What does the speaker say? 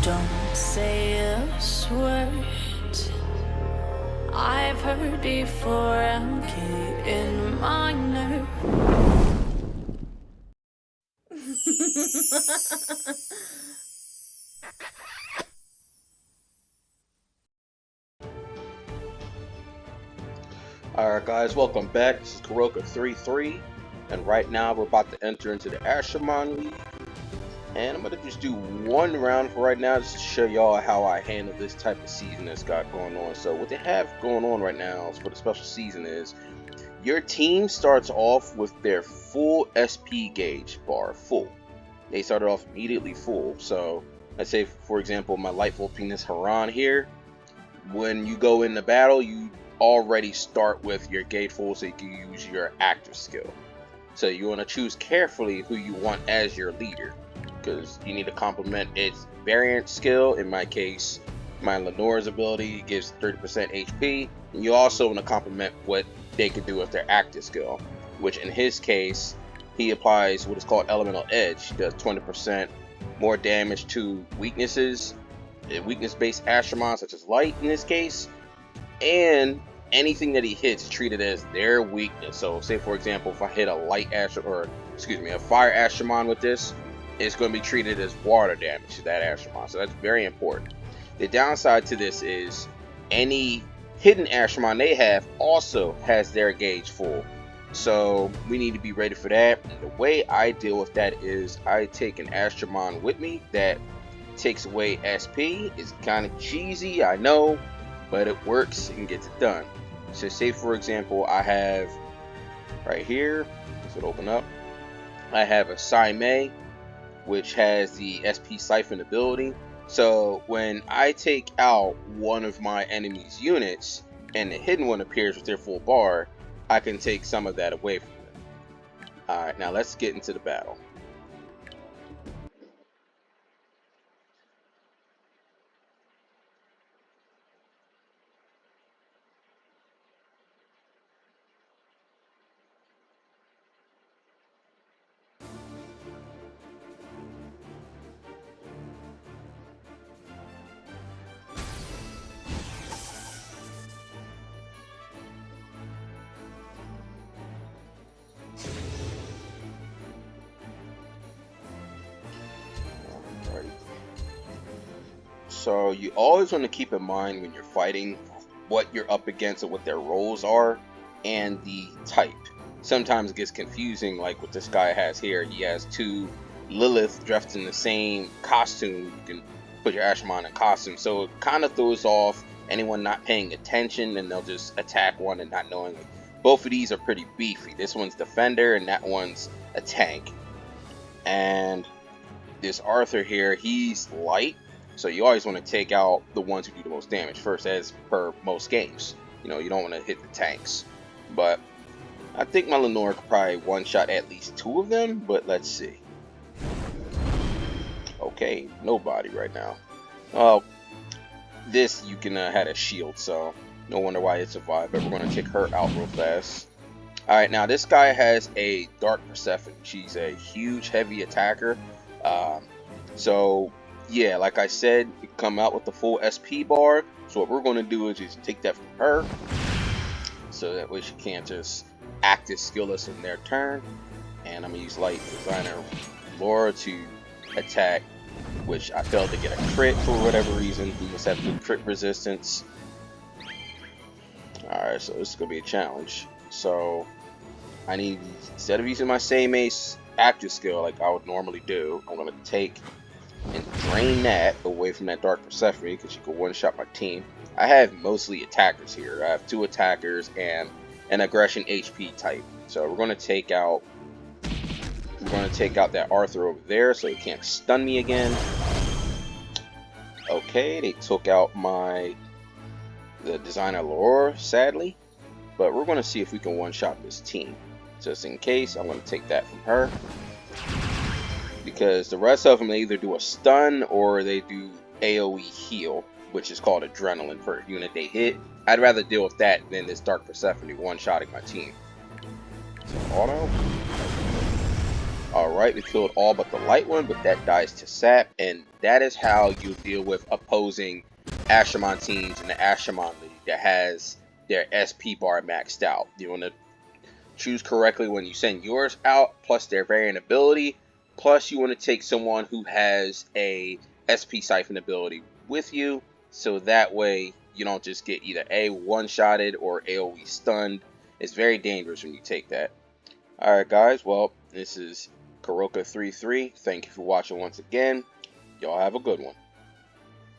Don't say those words I've heard before. I'm getting my nerve. Alright guys, welcome back. This is Kuroka33, and right now we're about to enter into the Astromon League. And I'm gonna just do one round for right now just to show y'all how I handle this type of season that's got going on. So what they have going on right now for the special season is your team starts off with their full SP gauge bar, full. They started off immediately full. So let's say for example my Lightful Penis Haran here. When you go into battle, you already start with your gate full, so you can use your actor skill. So you want to choose carefully who you want as your leader, because you need to complement its variant skill. In my case, my Lenore's ability gives 30% HP, and you also want to complement what they can do with their active skill, which in his case, he applies what is called Elemental Edge, does 20% more damage to weaknesses, weakness-based Astromon such as Light in this case, and anything that he hits is treated as their weakness. So say for example if I hit a a fire Astromon with this, it's going to be treated as water damage to that Astromon. So that's very important. The downside to this is any hidden Astromon they have also has their gauge full. So we need to be ready for that. And the way I deal with that is I take an Astromon with me that takes away SP. It's kind of cheesy, I know, but it works and gets it done. So say for example I have right here, this would open up, I have a Saimei which has the SP Siphon ability. So when I take out one of my enemy's units and the hidden one appears with their full bar, I can take some of that away from them. Alright, now let's get into the battle. So you always want to keep in mind when you're fighting what you're up against and what their roles are and the type. Sometimes it gets confusing, like what this guy has here. He has two Lilith dressed in the same costume. You can put your Ashramon in costume, so it kind of throws off anyone not paying attention, and they'll just attack one and not knowing. Both of these are pretty beefy. This one's defender and that one's a tank. And this Arthur here, he's light. So you always want to take out the ones who do the most damage first, as per most games. You know, you don't want to hit the tanks. But I think my Lenore could probably one-shot at least two of them, but let's see. Okay, nobody right now. Oh, this you can had a shield, so no wonder why it survived, but we're going to take her out real fast. Alright, now this guy has a Dark Persephone. She's a huge, heavy attacker. So yeah, like I said, you come out with the full SP bar. So what we're going to do is just take that from her, so that way she can't just act as skillless in their turn. And I'm going to use Light Designer Laura to attack, which I failed to get a crit for whatever reason. We must have good crit resistance. Alright, so this is going to be a challenge. So I need, instead of using my same ace active skill like I would normally do, I'm going to take and drain that away from that Dark Persephone, because she can one-shot my team. I have mostly attackers here. I have two attackers and an aggression HP type. So we're going to take out that Arthur over there so he can't stun me again. Okay, they took out the designer Laura, sadly. But we're going to see if we can one-shot this team. Just in case, I'm going to take that from her, because the rest of them, they either do a stun or they do AoE heal, which is called adrenaline per unit they hit. I'd rather deal with that than this Dark Persephone one-shotting my team. So auto. Alright, we killed all but the light one, but that dies to sap, and that is how you deal with opposing Astromon teams in the Astromon League that has their SP bar maxed out. You want to choose correctly when you send yours out, plus their variant ability, plus you want to take someone who has a SP siphon ability with you, so that way you don't just get either A, one-shotted or AoE stunned. It's very dangerous when you take that. Alright guys, well, this is Kuroka 33. Thank you for watching once again. Y'all have a good one.